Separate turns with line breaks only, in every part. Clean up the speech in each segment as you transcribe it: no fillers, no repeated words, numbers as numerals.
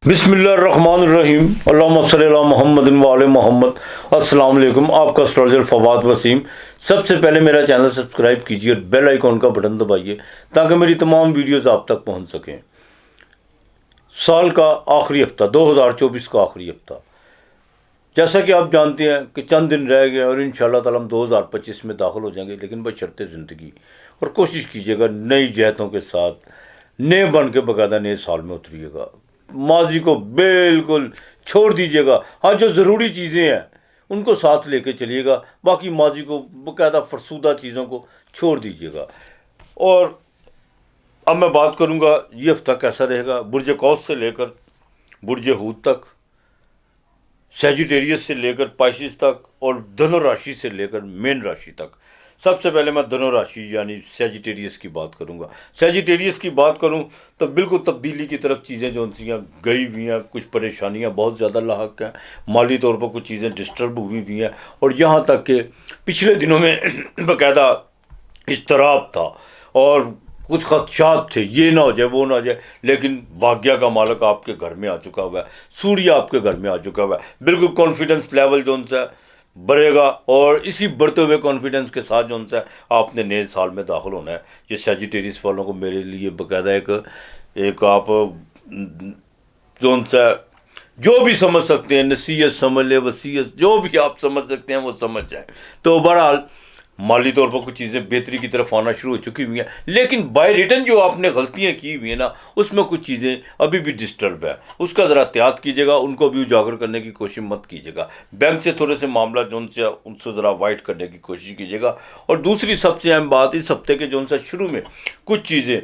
بسم اللہ الرحمن الرحیم اللہم صلی علی محمد و علی محمد۔ السلام علیکم، آپ کا اسٹرالجر فواد وسیم۔ سب سے پہلے میرا چینل سبسکرائب کیجیے اور بیل آئیکن کا بٹن دبائیے تاکہ میری تمام ویڈیوز آپ تک پہنچ سکیں۔ سال کا آخری ہفتہ 2024 کا آخری ہفتہ، جیسا کہ آپ جانتے ہیں کہ چند دن رہ گئے اور انشاءاللہ تعالی ہم 2025 میں داخل ہو جائیں گے، لیکن بشرط زندگی، اور کوشش کیجیے گا نئی جہتوں کے ساتھ نئے بن کے باقاعدہ نئے سال میں اتریے گا۔ ماضی کو بالکل چھوڑ دیجیے گا، ہاں جو ضروری چیزیں ہیں ان کو ساتھ لے کے چلیے گا، باقی ماضی کو باقاعدہ فرسودہ چیزوں کو چھوڑ دیجیے گا۔ اور اب میں بات کروں گا یہ ہفتہ کیسا رہے گا۔ برج قوس سے لے کر برج حوت تک، سیجیٹیریس سے لے کر پائسس تک، اور دھنو راشی سے لے کر مین راشی تک۔ سب سے پہلے میں دھنو راشی یعنی سیجیٹیریس کی بات کروں گا۔ سیجیٹیریس کی بات کروں تو بالکل تبدیلی کی طرف چیزیں جو سی گئی ہوئی ہیں، کچھ پریشانیاں بہت زیادہ لاحق ہیں، مالی طور پر کچھ چیزیں ڈسٹرب ہوئی ہوئی ہیں، اور یہاں تک کہ پچھلے دنوں میں باقاعدہ اضطراب تھا اور کچھ خدشات تھے، یہ نہ ہو جائے وہ نہ ہو جائے، لیکن بھاگیہ کا مالک آپ کے گھر میں آ چکا ہوا ہے، سوریہ آپ کے گھر میں آ چکا ہوا ہے۔ بالکل کانفیڈنس لیول جو ان سے بڑھے گا، اور اسی بڑھتے ہوئے کانفیڈنس کے ساتھ جو ان سے آپ نے نئے سال میں داخل ہونا ہے۔ یہ سیجیٹیریس والوں کو میرے لیے باقاعدہ ایک آپ جو ان سے جو بھی سمجھ سکتے ہیں، نصیحت سمجھ لے، وصیت جو بھی آپ سمجھ سکتے ہیں وہ سمجھ جائیں۔ تو بہرحال مالی طور پر کچھ چیزیں بہتری کی طرف آنا شروع ہو چکی ہوئی ہیں، لیکن بائی ریٹن جو آپ نے غلطیاں کی ہوئی ہیں نا، اس میں کچھ چیزیں ابھی بھی ڈسٹرب ہے، اس کا ذرا احتیاط کیجیے گا، ان کو بھی اجاگر کرنے کی کوشش مت کیجیے گا۔ بینک سے تھوڑے سے معاملہ جو ان سے ذرا وائٹ کرنے کی کوشش کیجیے گا۔ اور دوسری سب سے اہم بات، اس ہفتے کے جو ان سے شروع میں کچھ چیزیں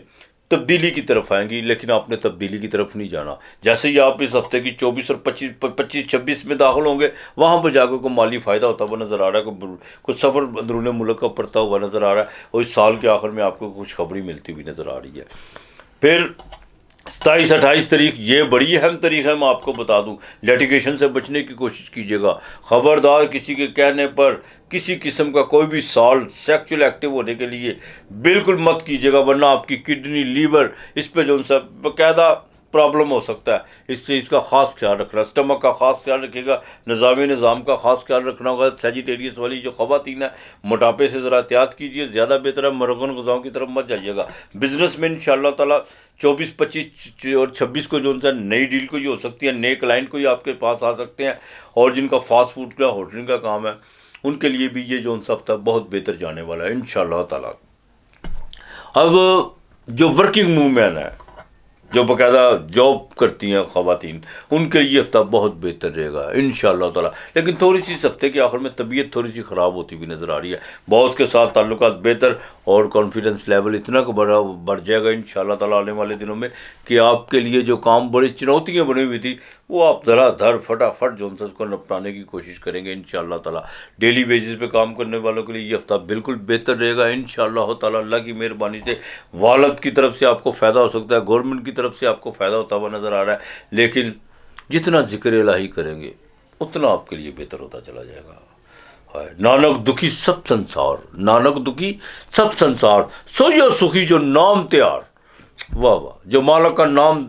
تبدیلی کی طرف آئیں گی، لیکن آپ نے تبدیلی کی طرف نہیں جانا۔ جیسے ہی آپ اس ہفتے کی 24 اور 25 میں داخل ہوں گے، وہاں پہ جا کے کوئی مالی فائدہ ہوتا ہوا نظر آ رہا ہے، کوئی سفر اندرون ملک کا پڑتا ہوا نظر آ رہا ہے، اور اس سال کے آخر میں آپ کو کچھ خبری ملتی ہوئی نظر آ رہی ہے۔ پھر 27-28 تاریخ یہ بڑی اہم تاریخ ہے، میں آپ کو بتا دوں، لیٹیگیشن سے بچنے کی کوشش کیجیے گا۔ خبردار کسی کے کہنے پر کسی قسم کا کوئی بھی سالٹ سیکچول ایکٹیو ہونے کے لیے بالکل مت کیجیے گا، ورنہ آپ کی کڈنی، لیور، اس پہ جو ان سے باقاعدہ پرابلم ہو سکتا ہے۔ اس کا خاص خیال رکھنا، اسٹمک کا خاص خیال رکھے گا، نظام کا خاص خیال رکھنا ہوگا۔ سیجیٹیریس والی جو خواتین ہیں، موٹاپے سے ذرا احتیاط کیجیے، زیادہ بہتر ہے مرغن غذاؤں کی طرف مت جائیے گا۔ بزنس میں انشاءاللہ تعالی 24، 25 اور 26 کو جو ان سے نئی ڈیل کوئی ہو سکتی ہے، نئے کلائنٹ کوئی آپ کے پاس آ سکتے ہیں، اور جن کا فاسٹ فوڈ کا ہوٹلنگ کا کام ہے ان کے لیے بھی یہ جو ان ہفتہ بہت بہتر جانے والا ہے انشاءاللہ تعالی۔ اب جو ورکنگ وومین ہے، جو باقاعدہ جاب کرتی ہیں خواتین، ان کے لیے ہفتہ بہت بہتر رہے گا انشاءاللہ تعالی، لیکن تھوڑی سی اس ہفتے کے آخر میں طبیعت تھوڑی سی خراب ہوتی ہوئی نظر آ رہی ہے۔ باس کے ساتھ تعلقات بہتر، اور کانفیڈنس لیول اتنا کو بڑھ جائے گا انشاءاللہ تعالی آنے والے دنوں میں کہ آپ کے لیے جو کام بڑی چنوتیاں بنی ہوئی تھی، وہ آپ دھڑا دھڑ فٹافٹ جو اس کو نپٹانے کی کوشش کریں گے انشاءاللہ تعالی۔ ڈیلی بیسس پہ کام کرنے والوں کے لیے یہ ہفتہ بالکل بہتر رہے گا انشاءاللہ تعالی۔ اللہ کی مہربانی سے والد کی طرف سے آپ کو فائدہ ہو سکتا ہے، گورنمنٹ کی طرف سے آپ کو فائدہ ہوتا ہوا نظر آ رہا ہے، لیکن جتنا ذکر الہی کریں گے اتنا آپ کے لیے بہتر ہوتا چلا جائے گا۔ نانک دکھی سب سنسار، نانک دکھی سب سنسار، سوئیو سخی جو نام تیار۔ واہ واہ، جو مالک کا نام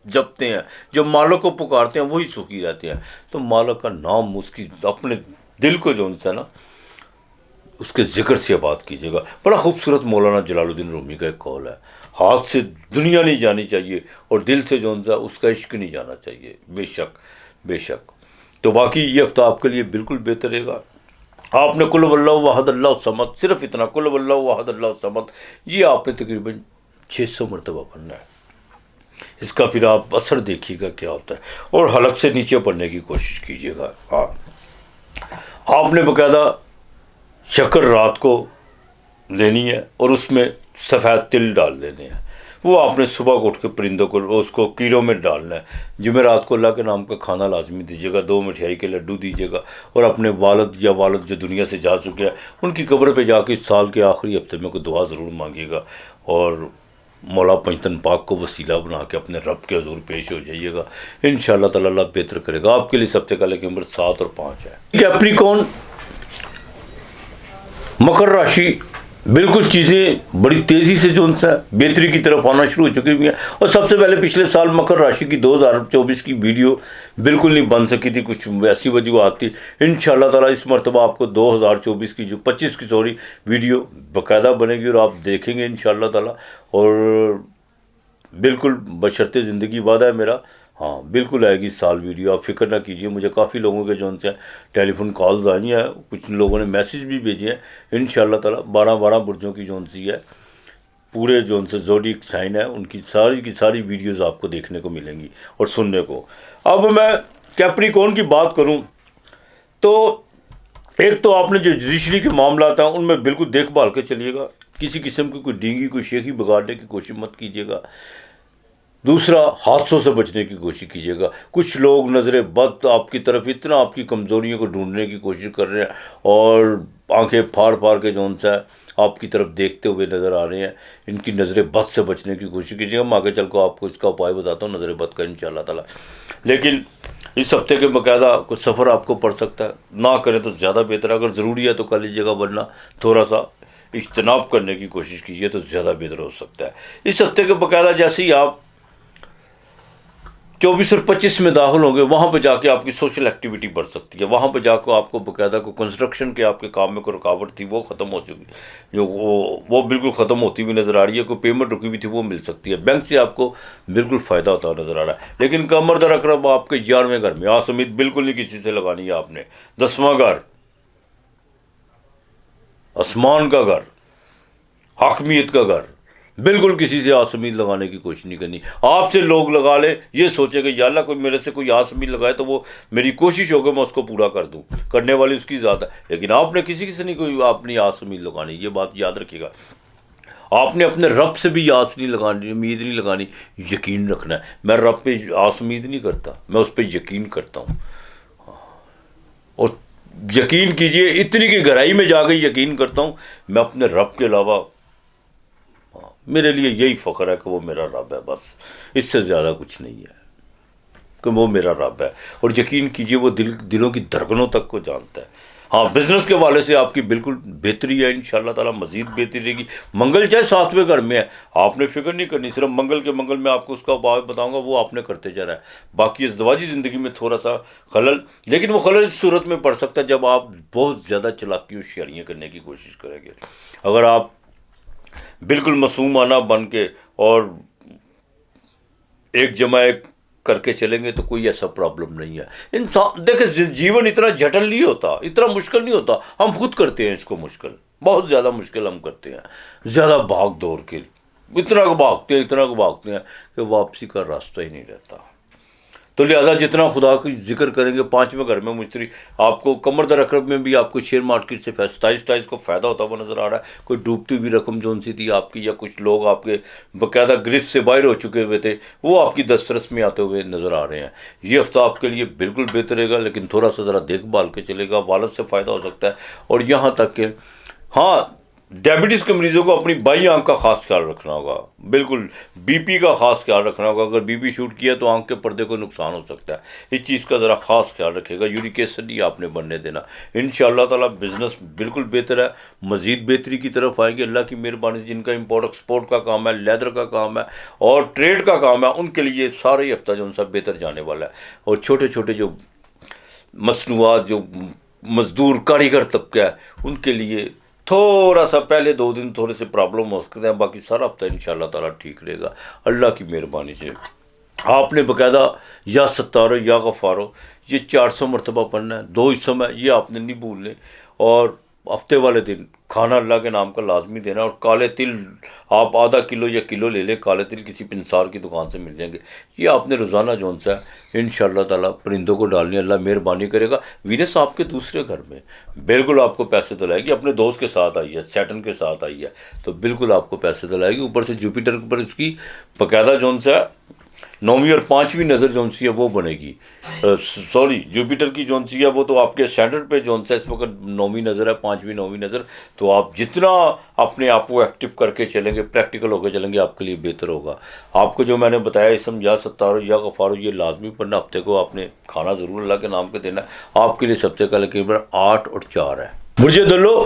جپتے ہیں، جو مالک کو پکارتے ہیں، وہی سخی رہتے ہیں۔ تو مالک کا نام، اس کی اپنے دل کو جو ان سے نا اس کے ذکر سے بات کیجیے گا۔ بڑا خوبصورت مولانا جلال الدین رومی کا ایک قول ہے، ہاتھ سے دنیا نہیں جانی چاہیے اور دل سے جو ان سے اس کا عشق نہیں جانا چاہیے۔ بے شک بے شک۔ تو باقی یہ ہفتہ آپ کے لیے بالکل بہتر رہے گا۔ آپ نے قل واللہ واحد اللہ الصمد، صرف اتنا، قل واللہ واحد اللہ الصمد، یہ آپ نے تقریباً 600 مرتبہ پڑھنا ہے۔ اس کا پھر آپ اثر دیکھیے گا کیا ہوتا ہے، اور حلق سے نیچے پڑھنے کی کوشش کیجیے گا۔ ہاں، آپ نے باقاعدہ شکر رات کو لینی ہے، اور اس میں سفید تل ڈال دینے ہیں، وہ آپ نے صبح کو اٹھ کے پرندوں کو اس کو کیڑوں میں ڈالنا ہے۔ جمعرات کو اللہ کے نام کا کھانا لازمی دیجیے گا، 2 مٹھائی کے لڈو دیجیے گا، اور اپنے والد یا والد جو دنیا سے جا چکے ہیں ان کی قبر پہ جا کے اس سال کے آخری ہفتے میں کوئی دعا ضرور مانگیے گا، اور مولا پنجتن پاک کو وسیلہ بنا کے اپنے رب کے حضور پیش ہو جائیے گا انشاءاللہ تعالی۔ اللہ بہتر کرے گا آپ کے لیے۔ ہفتے کا لیکن نمبر 7 اور 5 ہے۔ کیپریکون، مکر راشی بالکل چیزیں بڑی تیزی سے جو ہے بہتری کی طرف آنا شروع ہو چکی ہوئی ہیں. اور سب سے پہلے پچھلے سال مکر راشی کی 2024 کی ویڈیو بالکل نہیں بن سکی تھی, کچھ ایسی وجوہات تھی. انشاءاللہ تعالیٰ اس مرتبہ آپ کو 2024 کی جو 25 کی ویڈیو باقاعدہ بنے گی اور آپ دیکھیں گے انشاءاللہ تعالیٰ. اور بالکل بشرط زندگی وعدہ ہے میرا, ہاں بالکل آئے گی اس سال ویڈیو, آپ فکر نہ کیجیے. مجھے کافی لوگوں کے جو ان سے ٹیلی فون کالز آئی ہیں, کچھ لوگوں نے میسیج بھی بھیجے ہیں. انشاءاللہ تعالیٰ 12 برجوں کی جو ان سی ہے, پورے جو ان سے زوڈیک سائن ہے, ان کی ساری ویڈیوز آپ کو دیکھنے کو ملیں گی اور سننے کو. اب میں کیپریکون کی بات کروں تو ایک تو آپ نے جو جوڈیشری کے معاملات ہیں ان میں بالکل دیکھ بھال کے چلیے گا, کسی قسم کی کوئی ڈینگی کوئی شیخی بگاڑنے کی کوشش مت کیجیے گا. دوسرا, حادثوں سے بچنے کی کوشش کیجیے گا. کچھ لوگ نظر بد آپ کی طرف اتنا آپ کی کمزوریوں کو ڈھونڈنے کی کوشش کر رہے ہیں اور آنکھیں پھاڑ پھاڑ کے جو ہے آپ کی طرف دیکھتے ہوئے نظر آ رہے ہیں. ان کی نظر بد سے بچنے کی کوشش کیجیے گا. میں آگے چل کو آپ کو اس کا اپائے بتاتا ہوں نظر بد کا انشاءاللہ تعالیٰ. لیکن اس ہفتے کے باقاعدہ کچھ سفر آپ کو پڑ سکتا ہے, نہ کریں تو زیادہ بہتر ہے. اگر ضروری ہے تو کر لیجیے گا, ورنہ تھوڑا سا اجتناب کرنے کی کوشش کیجیے تو زیادہ بہتر ہو سکتا ہے. اس ہفتے کے باقاعدہ جیسے ہی آپ 24 اور 25 میں داخل ہوں گے, وہاں پہ جا کے آپ کی سوشل ایکٹیویٹی بڑھ سکتی ہے. وہاں پہ جا کے آپ کو باقاعدہ کو کنسٹرکشن کے آپ کے کام میں کوئی رکاوٹ تھی وہ ختم ہو چکی, جو وہ بالکل ختم ہوتی ہوئی نظر آ رہی ہے. کوئی پیمنٹ رکی ہوئی تھی وہ مل سکتی ہے. بینک سے آپ کو بالکل فائدہ ہوتا ہوا نظر آ رہا ہے. لیکن کمر در اقرب آپ کے 11ویں گھر میں آس امید بالکل نہیں کسی سے لگانی ہے آپ نے. 10واں گھر, آسمان کا گھر, حاکمیت کا گھر, بالکل کسی سے آس امید لگانے کی کوشش نہیں کرنی. آپ سے لوگ لگا لے, یہ سوچے کہ یا اللہ کوئی میرے سے کوئی آس امید لگائے تو وہ میری کوشش ہوگی میں اس کو پورا کر دوں, کرنے والی اس کی ذات ہے. لیکن آپ نے کسی سے نہیں کوئی اپنی آس امید لگانی, یہ بات یاد رکھیے گا. آپ نے اپنے رب سے بھی آس نہیں لگانی, امید نہیں لگانی, یقین رکھنا ہے. میں رب پہ آس امید نہیں کرتا, میں اس پہ یقین کرتا ہوں. اور یقین کیجئے اتنی کی گہرائی میں جا کے یقین کرتا ہوں, میں اپنے رب کے علاوہ, میرے لیے یہی فخر ہے کہ وہ میرا رب ہے. بس اس سے زیادہ کچھ نہیں ہے کہ وہ میرا رب ہے. اور یقین کیجئے وہ دلوں کی دھڑکنوں تک کو جانتا ہے. ہاں, بزنس کے والے سے آپ کی بالکل بہتری ہے انشاءاللہ تعالیٰ, مزید بہتری رہے گی. منگل چاہے 7ویں گھر میں ہے, آپ نے فکر نہیں کرنی. صرف منگل میں آپ کو اس کا بات بتاؤں گا, وہ آپ نے کرتے جانا ہے. باقی ازدواجی زندگی میں تھوڑا سا خلل, لیکن وہ خلل اس صورت میں پڑ سکتا ہے جب آپ بہت زیادہ چلاکی اور ہوشیاریاں کرنے کی کوشش کریں گے. اگر آپ بالکل معصومانہ بن کے اور ایک جمع ایک کر کے چلیں گے تو کوئی ایسا پرابلم نہیں ہے. انسان دیکھیں جیون اتنا جٹل نہیں ہوتا, اتنا مشکل نہیں ہوتا. ہم خود کرتے ہیں اس کو مشکل, بہت زیادہ مشکل ہم کرتے ہیں. زیادہ بھاگ دوڑ کے اتنا بھاگتے ہیں کہ واپسی کا راستہ ہی نہیں رہتا. تو لہٰذا جتنا خدا کی ذکر کریں گے 5ویں گھر میں مشتری, آپ کو کمر در اقرب میں بھی آپ کو شیئر مارکیٹ سے 27 کو فائدہ ہوتا ہوا نظر آ رہا ہے. کوئی ڈوبتی ہوئی رقم جو سی تھی آپ کی, یا کچھ لوگ آپ کے باقاعدہ گرفت سے باہر ہو چکے ہوئے تھے, وہ آپ کی دسترس میں آتے ہوئے نظر آ رہے ہیں. یہ ہفتہ آپ کے لیے بالکل بہتر رہے گا, لیکن تھوڑا سا ذرا دیکھ بھال کے چلے گا. والد سے فائدہ ہو سکتا ہے. اور یہاں تک کہ ہاں, ڈائبٹیز کے مریضوں کو اپنی بائیں آنکھ کا خاص خیال رکھنا ہوگا. بالکل بی پی کا خاص خیال رکھنا ہوگا. اگر بی پی شوٹ کیا تو آنکھ کے پردے کو نقصان ہو سکتا ہے. اس چیز کا ذرا خاص خیال رکھے گا. یورک ایسڈ نہیں آپ نے بننے دینا. انشاءاللہ تعالیٰ بزنس بالکل بہتر ہے, مزید بہتری کی طرف آئیں گے اللہ کی مہربانی سے. جن کا امپورٹ ایکسپورٹ کا کام ہے, لیدر کا کام ہے اور ٹریڈ کا کام ہے, ان کے لیے سارے ہفتہ جو ان سا بہتر جانے والا ہے. اور چھوٹے چھوٹے جو مصنوعات, جو مزدور کاریگر طبقہ ہے, ان کے لیے تھوڑا سا پہلے 2 دن تھوڑے سے پرابلم ہو سکتے ہیں. باقی سارا ہفتہ انشاءاللہ تعالیٰ ٹھیک رہے گا اللہ کی مہربانی سے. آپ نے باقاعدہ یا ستارو یا غفارو یہ 400 مرتبہ پڑھنا ہے 2 حصوں میں, یہ آپ نے نہیں بھولنے. اور ہفتے والے دن کھانا اللہ کے نام کا لازمی دینا. اور کالے تل آپ آدھا کلو یا کلو لے لیں, کالے تل کسی پنسار کی دکان سے مل جائیں گے. یہ آپ نے روزانہ جون سا ہے انشاءاللہ تعالیٰ پرندوں کو ڈالنی, اللہ مہربانی کرے گا. وینس آپ کے دوسرے گھر میں بالکل آپ کو پیسے دلائے گی. اپنے دوست کے ساتھ آئی ہے, سیٹن کے ساتھ آئی ہے, تو بالکل آپ کو پیسے دلائے گی. اوپر سے جوپیٹر پر اس کی باقاعدہ جون سا 9ویں اور 5ویں نظر جون سی ہے وہ بنے گی. سوری, جوپیٹر کی جون سی ہے وہ تو آپ کے سینٹر پہ جون سا اس وقت 9ویں نظر ہے, 5ویں 9ویں نظر. تو آپ جتنا اپنے آپ کو ایکٹیو کر کے چلیں گے, پریکٹیکل ہو کے چلیں گے, آپ کے لیے بہتر ہوگا. آپ کو جو میں نے بتایا اسم یا ستارو یا غفارو یہ لازمی پڑھنا. ہفتے کو آپ نے کھانا ضرور اللہ کے نام پہ دینا ہے. آپ کے لیے سب سے پہلے قیمت 8 اور 4 ہے. برج دلو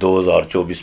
2024